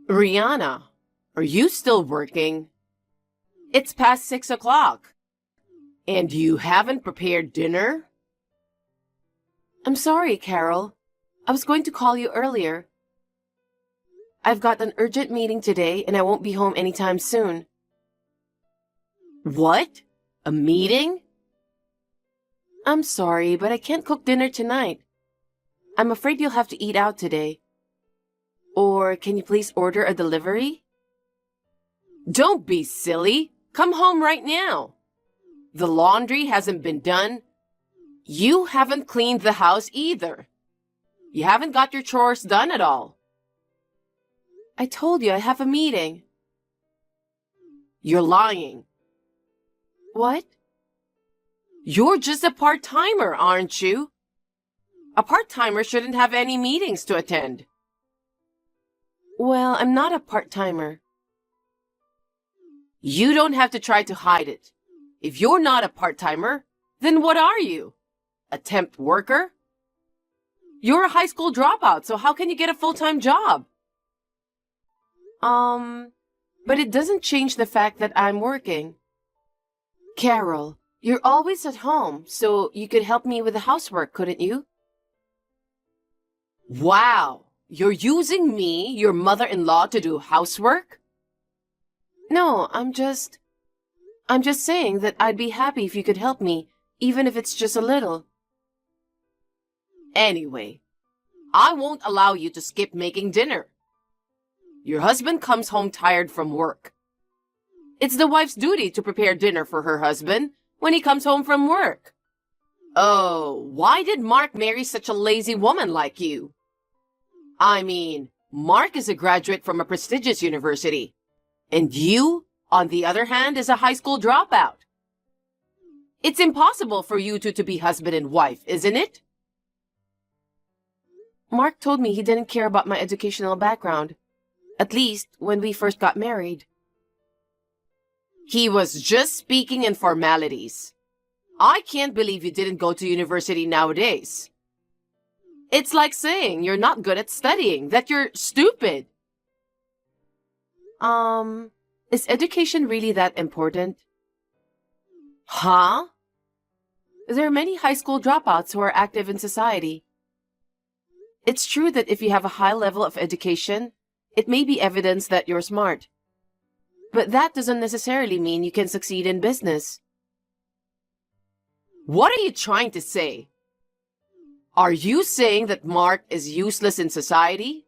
Rihanna, are you still working? It's past 6 o'clock. And you haven't prepared dinner? I'm sorry, Carol. I was going to call you earlier. I've got an urgent meeting today and I won't be home anytime soon. What? A meeting? I'm sorry, but I can't cook dinner tonight. I'm afraid you'll have to eat out today. Or can you please order a delivery? Don't be silly. Come home right now. The laundry hasn't been done. You haven't cleaned the house either. You haven't got your chores done at all. I told you I have a meeting. You're lying. What? You're just a part-timer, aren't you? A part-timer shouldn't have any meetings to attend. Well, I'm not a part-timer. You don't have to try to hide it. If you're not a part-timer, then what are you? A temp worker? You're a high school dropout, so how can you get a full-time job? But it doesn't change the fact that I'm working. Carol, you're always at home, so you could help me with the housework, couldn't you? Wow, you're using me, your mother-in-law, to do housework? No, I'm just saying that I'd be happy if you could help me, even if it's just a little. Anyway, I won't allow you to skip making dinner. Your husband comes home tired from work. It's the wife's duty to prepare dinner for her husband when he comes home from work. Oh, why did Mark marry such a lazy woman like you? I mean, Mark is a graduate from a prestigious university. And you, on the other hand, is a high school dropout. It's impossible for you two to be husband and wife, isn't it? Mark told me he didn't care about my educational background. At least, when we first got married. He was just speaking in formalities. I can't believe you didn't go to university nowadays. It's like saying you're not good at studying, that you're stupid. Is education really that important? Huh? There are many high school dropouts who are active in society. It's true that if you have a high level of education, it may be evidence that you're smart. But that doesn't necessarily mean you can succeed in business. What are you trying to say? Are you saying that Mark is useless in society?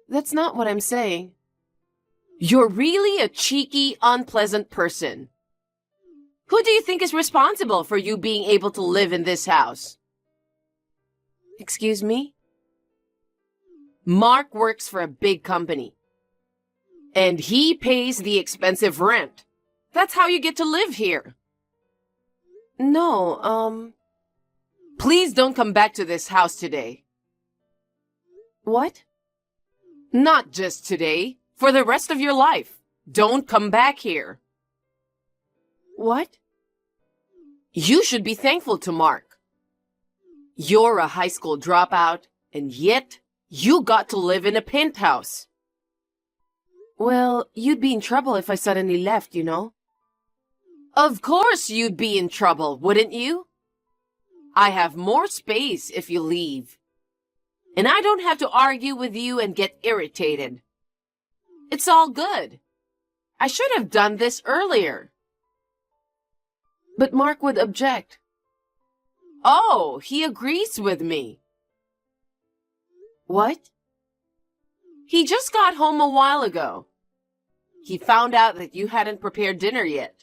That's not what I'm saying. You're really a cheeky, unpleasant person. Who do you think is responsible for you being able to live in this house? Excuse me? Mark works for a big company. And he pays the expensive rent. That's how you get to live here. No, Please don't come back to this house today. What? Not just today. For the rest of your life. Don't come back here. What? You should be thankful to Mark. You're a high school dropout, and yet you got to live in a penthouse. Well, you'd be in trouble if I suddenly left, you know. Of course you'd be in trouble, wouldn't you? I have more space if you leave. And I don't have to argue with you and get irritated. It's all good. I should have done this earlier. But Mark would object. Oh, he agrees with me. What? He just got home a while ago. He found out that you hadn't prepared dinner yet.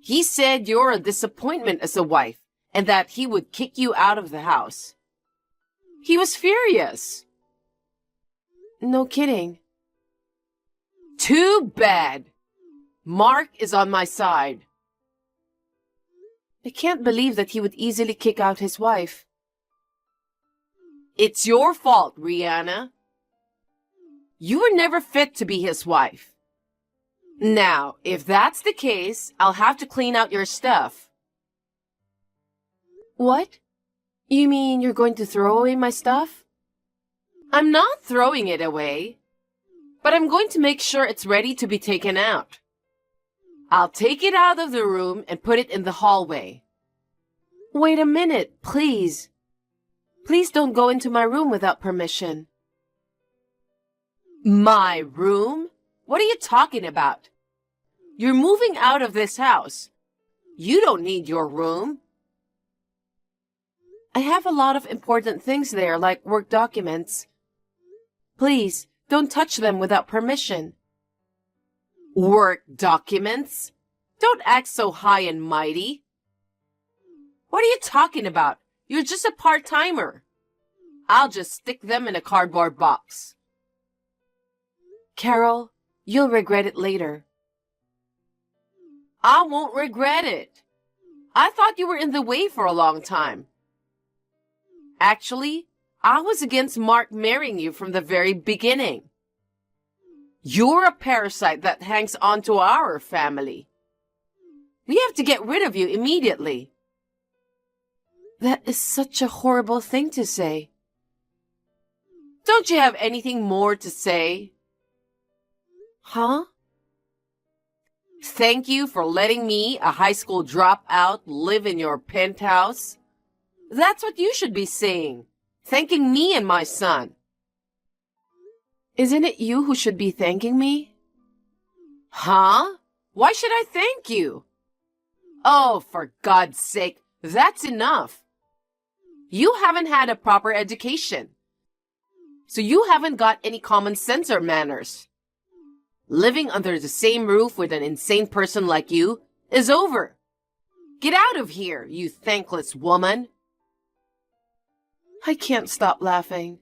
He said you're a disappointment as a wife and that he would kick you out of the house. He was furious. No kidding. Too bad. Mark is on my side. I can't believe that he would easily kick out his wife. It's your fault, Rihanna. You were never fit to be his wife. Now, if that's the case, I'll have to clean out your stuff. What? You mean you're going to throw away my stuff? I'm not throwing it away. but I'm going to make sure it's ready to be taken out. I'll take it out of the room and put it in the hallway. Wait a minute, please. Please don't go into my room without permission. My room? What are you talking about? You're moving out of this house. You don't need your room. I have a lot of important things there, like work documents. Please, don't touch them without permission. Work documents? Don't act so high and mighty. What are you talking about? You're just a part-timer. I'll just stick them in a cardboard box. Carol, you'll regret it later. I won't regret it. I thought you were in the way for a long time. Actually, I was against Mark marrying you from the very beginning. You're a parasite that hangs on to our family. We have to get rid of you immediately. That is such a horrible thing to say. Don't you have anything more to say? Huh? Thank you for letting me, a high school dropout, live in your penthouse. That's what you should be saying. Thanking me and my son. Isn't it you who should be thanking me? Huh? Why should I thank you? Oh, for God's sake, that's enough. You haven't had a proper education. So you haven't got any common sense or manners. Living under the same roof with an insane person like you is over. Get out of here, you thankless woman. I can't stop laughing.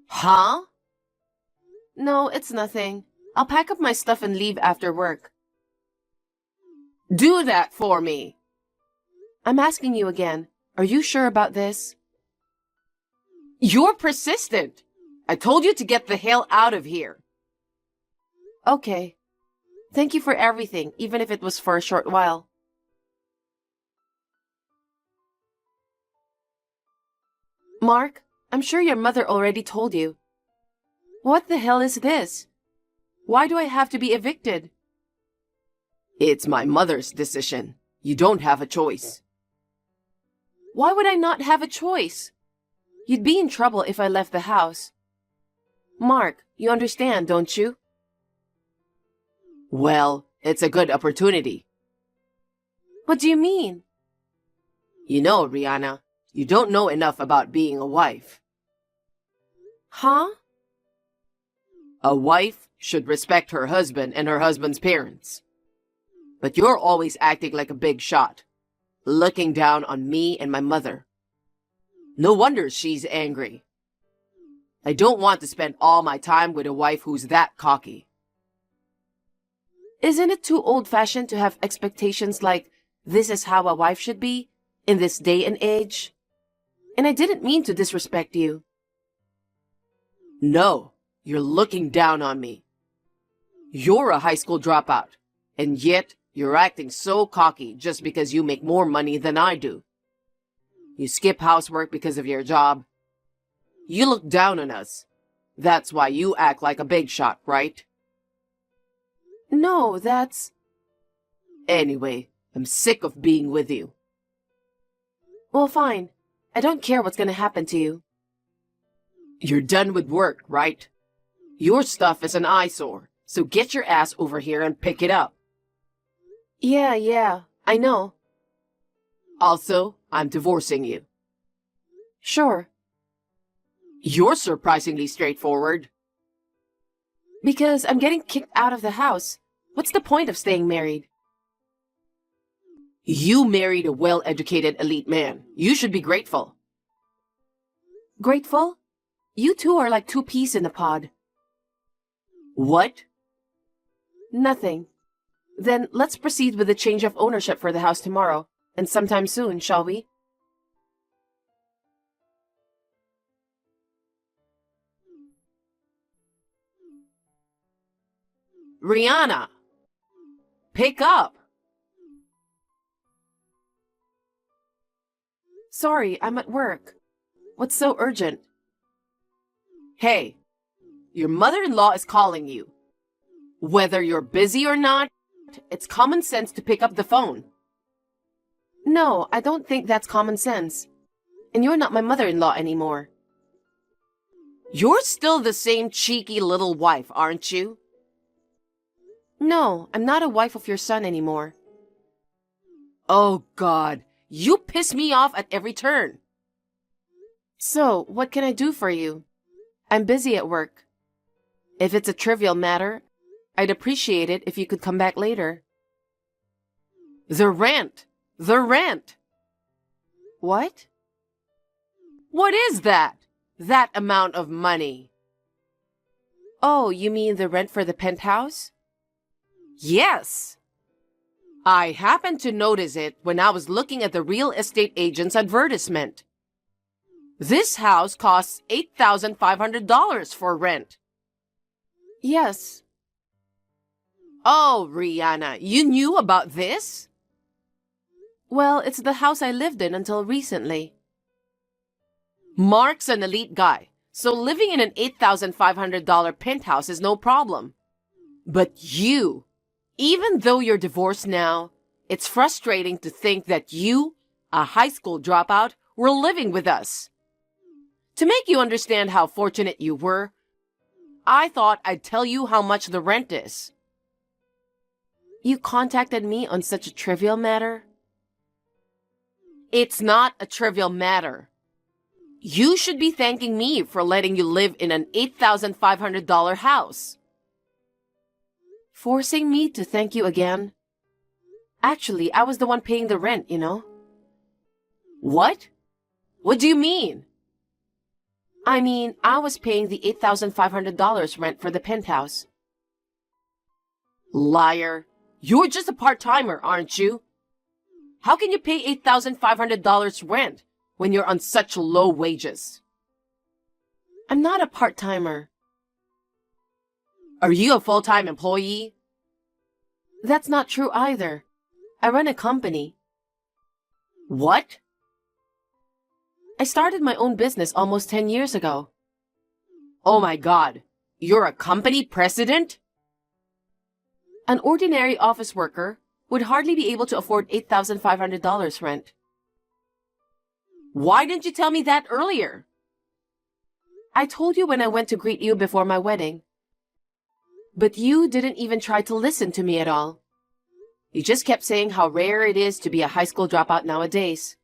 Huh? No, it's nothing. I'll pack up my stuff and leave after work. Do that for me. I'm asking you again. Are you sure about this? You're persistent. I told you to get the hell out of here. Okay. Thank you for everything, even if it was for a short while. Mark, I'm sure your mother already told you. What the hell is this? Why do I have to be evicted? It's my mother's decision. You don't have a choice. Why would I not have a choice? You'd be in trouble if I left the house. Mark, you understand, don't you? Well, it's a good opportunity. What do you mean? You know, Rihanna, you don't know enough about being a wife. Huh? A wife should respect her husband and her husband's parents. But you're always acting like a big shot, looking down on me and my mother. No wonder she's angry. I don't want to spend all my time with a wife who's that cocky. Isn't it too old-fashioned to have expectations like, this is how a wife should be, in this day and age? And I didn't mean to disrespect you. No, you're looking down on me. You're a high school dropout, and yet you're acting so cocky just because you make more money than I do. You skip housework because of your job. You look down on us. That's why you act like a big shot, right? No, that's... Anyway, I'm sick of being with you. Well, fine. I don't care what's gonna happen to you. You're done with work, right? Your stuff is an eyesore, so get your ass over here and pick it up. Yeah, I know. Also, I'm divorcing you. Sure. You're surprisingly straightforward. Because I'm getting kicked out of the house. What's the point of staying married? You married a well-educated elite man. You should be grateful. Grateful? You two are like two peas in a pod. What? Nothing. Then let's proceed with the change of ownership for the house tomorrow, and sometime soon, shall we? Rihanna! Pick up! Sorry, I'm at work. What's so urgent? Hey, Your mother-in-law is calling you. Whether you're busy or not, it's common sense to pick up the phone. No, I don't think that's common sense. And you're not my mother-in-law anymore. You're still the same cheeky little wife, aren't you? No, I'm not a wife of your son anymore. Oh, God, you piss me off at every turn. So, what can I do for you? I'm busy at work. If it's a trivial matter, I'd appreciate it if you could come back later. The rent! The rent! What? What is that? That amount of money? Oh, you mean the rent for the penthouse? Yes! I happened to notice it when I was looking at the real estate agent's advertisement. This house costs $8,500 for rent. Yes. Oh, Rihanna, you knew about this? Well, it's the house I lived in until recently. Mark's an elite guy, so living in an $8,500 penthouse is no problem. But you, even though you're divorced now, it's frustrating to think that you, a high school dropout, were living with us. To make you understand how fortunate you were, I thought I'd tell you how much the rent is. You contacted me on such a trivial matter? It's not a trivial matter. You should be thanking me for letting you live in an $8,500 house. Forcing me to thank you again? Actually, I was the one paying the rent, you know. What? What do you mean? I mean, I was paying the $8,500 rent for the penthouse. Liar. You're just a part-timer, aren't you? How can you pay $8,500 rent when you're on such low wages? I'm not a part-timer. Are you a full-time employee? That's not true either. I run a company. What? I started my own business almost 10 years ago. Oh my God, you're a company president? An ordinary office worker would hardly be able to afford $8,500 rent. Why didn't you tell me that earlier? I told you when I went to greet you before my wedding. But you didn't even try to listen to me at all. You just kept saying how rare it is to be a high school dropout nowadays.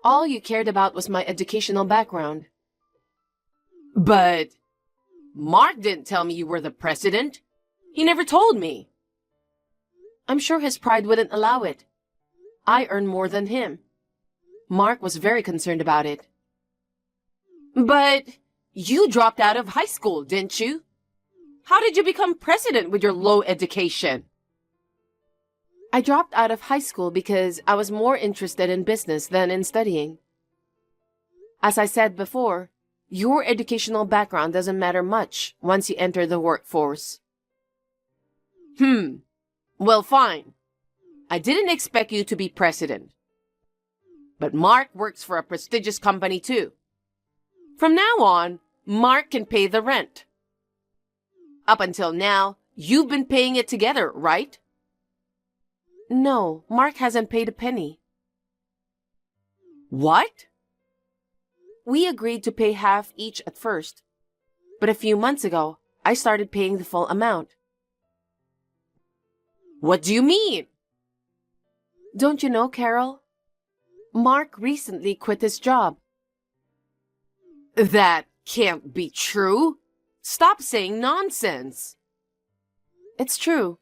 All you cared about was my educational background. But Mark didn't tell me you were the president. He never told me. I'm sure his pride wouldn't allow it. I earn more than him. Mark was very concerned about it. But you dropped out of high school, didn't you? How did you become president with your low education? I dropped out of high school because I was more interested in business than in studying. As I said before, your educational background doesn't matter much once you enter the workforce. Well, fine. I didn't expect you to be president. But Mark works for a prestigious company too. From now on, Mark can pay the rent. Up until now, you've been paying it together, right? No, Mark hasn't paid a penny. What? We agreed to pay half each at first, but a few months ago, I started paying the full amount. What do you mean? Don't you know, Carol? Mark recently quit his job. That can't be true. Stop saying nonsense. It's true.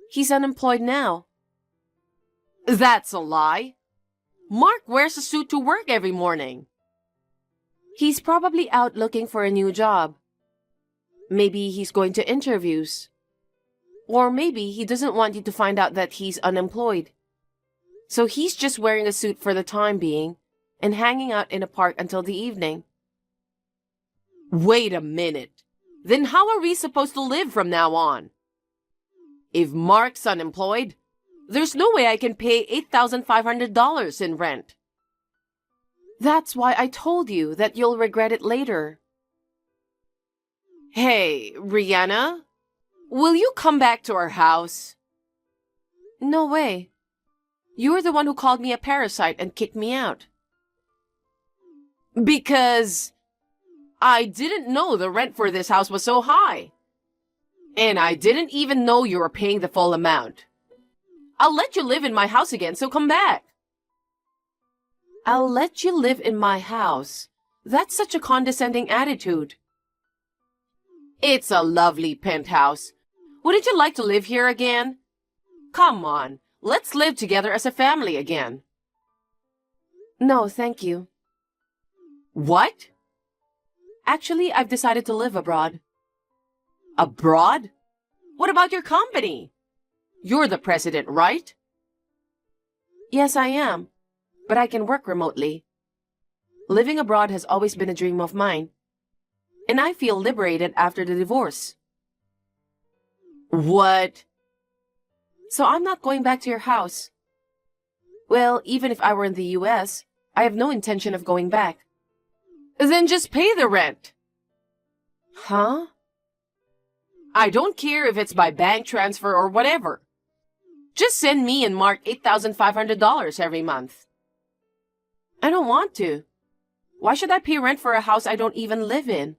He's unemployed now. That's a lie. Mark wears a suit to work every morning. He's probably out looking for a new job. Maybe he's going to interviews. Or maybe he doesn't want you to find out that he's unemployed. So he's just wearing a suit for the time being and hanging out in a park until the evening. Wait a minute. Then how are we supposed to live from now on? If Mark's unemployed, there's no way I can pay $8,500 in rent. That's why I told you that you'll regret it later. Hey, Rihanna, will you come back to our house? No way. You're the one who called me a parasite and kicked me out. Because I didn't know the rent for this house was so high. And I didn't even know you were paying the full amount. I'll let you live in my house again, so come back. I'll let you live in my house. That's such a condescending attitude. It's a lovely penthouse. Wouldn't you like to live here again? Come on, let's live together as a family again. No, thank you. What? Actually, I've decided to live abroad. Abroad? What about your company? You're the president, right? Yes, I am, but I can work remotely. Living abroad has always been a dream of mine, and I feel liberated after the divorce. What? So I'm not going back to your house. Well, even if I were in the US, I have no intention of going back. Then just pay the rent. Huh? I don't care if it's by bank transfer or whatever. Just send me and Mark $8,500 every month. I don't want to. Why should I pay rent for a house I don't even live in?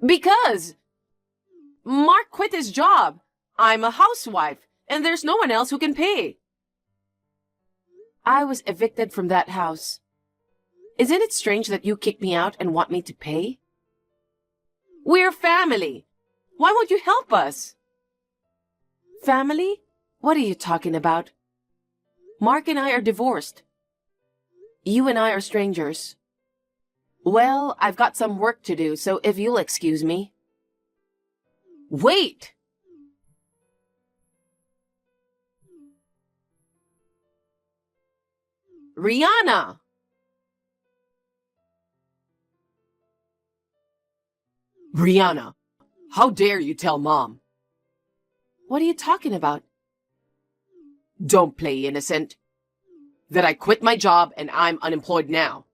Because Mark quit his job. I'm a housewife, and there's no one else who can pay. I was evicted from that house. Isn't it strange that you kicked me out and want me to pay? We're family. Why won't you help us? Family? What are you talking about? Mark and I are divorced. You and I are strangers. Well, I've got some work to do, so if you'll excuse me. Wait! Rihanna! Rihanna, how dare you tell Mom? What are you talking about? Don't play innocent. That I quit my job and I'm unemployed now.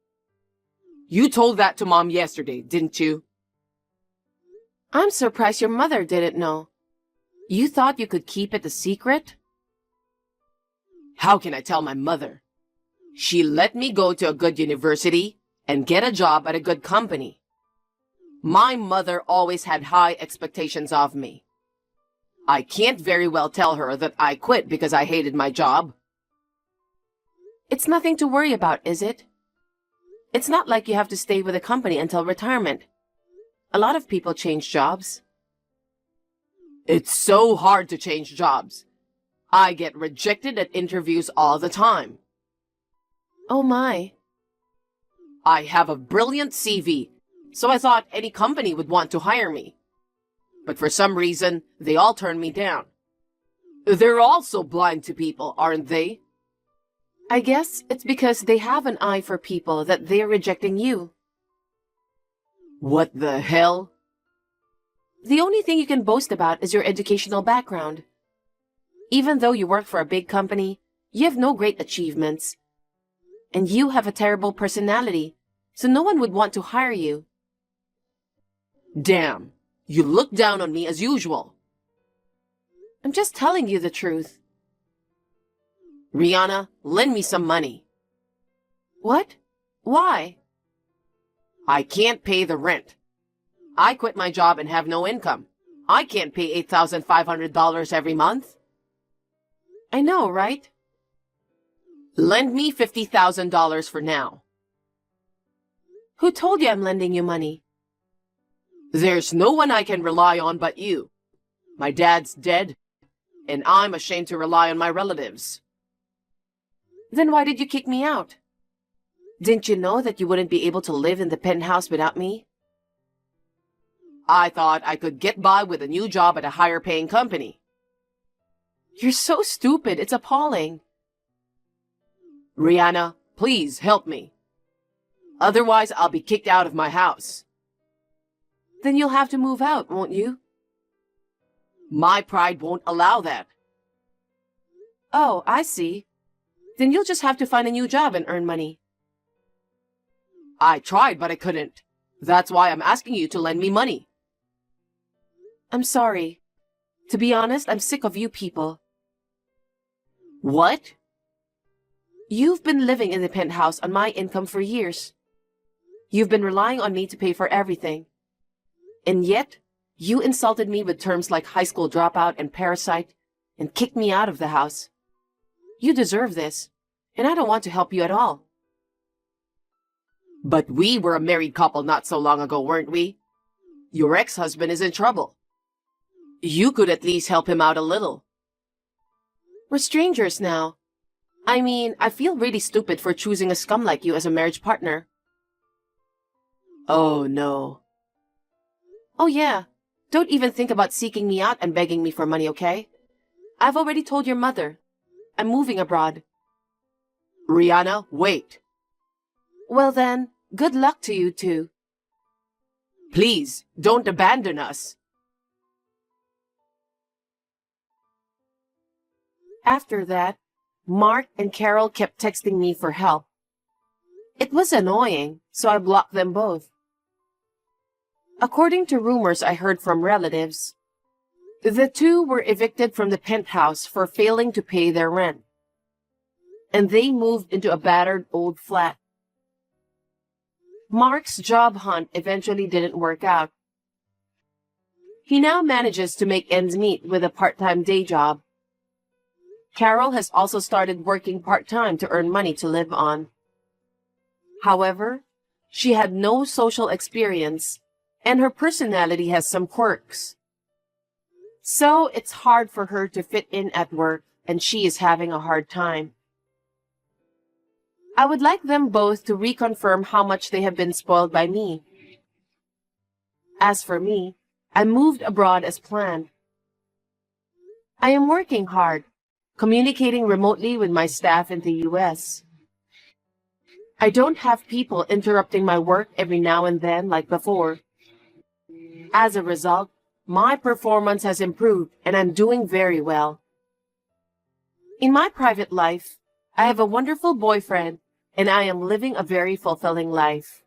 You told that to Mom yesterday, didn't you? I'm surprised your mother didn't know. You thought you could keep it a secret? How can I tell my mother? She let me go to a good university and get a job at a good company. My mother always had high expectations of me. I can't very well tell her that I quit because I hated my job. It's nothing to worry about, is it? It's not like you have to stay with a company until retirement. A lot of people change jobs. It's so hard to change jobs. I get rejected at interviews all the time. Oh my. I have a brilliant CV, so I thought any company would want to hire me. But for some reason, they all turn me down. They're all so blind to people, aren't they? I guess it's because they have an eye for people that they're rejecting you. What the hell? The only thing you can boast about is your educational background. Even though you work for a big company, you have no great achievements. And you have a terrible personality, so no one would want to hire you. Damn. You look down on me as usual. I'm just telling you the truth. Rihanna, lend me some money. What? Why? I can't pay the rent. I quit my job and have no income. I can't pay $8,500 every month. I know, right? Lend me $50,000 for now. Who told you I'm lending you money? There's no one I can rely on but you. My dad's dead, and I'm ashamed to rely on my relatives. Then why did you kick me out? Didn't you know that you wouldn't be able to live in the penthouse without me? I thought I could get by with a new job at a higher paying company. You're so stupid, it's appalling. Rihanna, please help me. Otherwise, I'll be kicked out of my house. Then you'll have to move out, won't you? My pride won't allow that. Oh, I see. Then you'll just have to find a new job and earn money. I tried, but I couldn't. That's why I'm asking you to lend me money. I'm sorry. To be honest, I'm sick of you people. What? You've been living in the penthouse on my income for years. You've been relying on me to pay for everything. And yet, you insulted me with terms like high school dropout and parasite and kicked me out of the house. You deserve this, and I don't want to help you at all. But we were a married couple not so long ago, weren't we? Your ex-husband is in trouble. You could at least help him out a little. We're strangers now. I mean, I feel really stupid for choosing a scum like you as a marriage partner. Oh, no. Oh, yeah. Don't even think about seeking me out and begging me for money, okay? I've already told your mother. I'm moving abroad. Rihanna, wait. Well then, good luck to you two. Please, don't abandon us. After that, Mark and Carol kept texting me for help. It was annoying, so I blocked them both. According to rumors I heard from relatives, the two were evicted from the penthouse for failing to pay their rent, and they moved into a battered old flat. Mark's job hunt eventually didn't work out. He now manages to make ends meet with a part-time day job. Carol has also started working part-time to earn money to live on. However, she had no social experience, and her personality has some quirks. So it's hard for her to fit in at work, and she is having a hard time. I would like them both to reconfirm how much they have been spoiled by me. As for me, I moved abroad as planned. I am working hard, communicating remotely with my staff in the US. I don't have people interrupting my work every now and then like before. As a result, my performance has improved and I'm doing very well. In my private life, I have a wonderful boyfriend and I am living a very fulfilling life.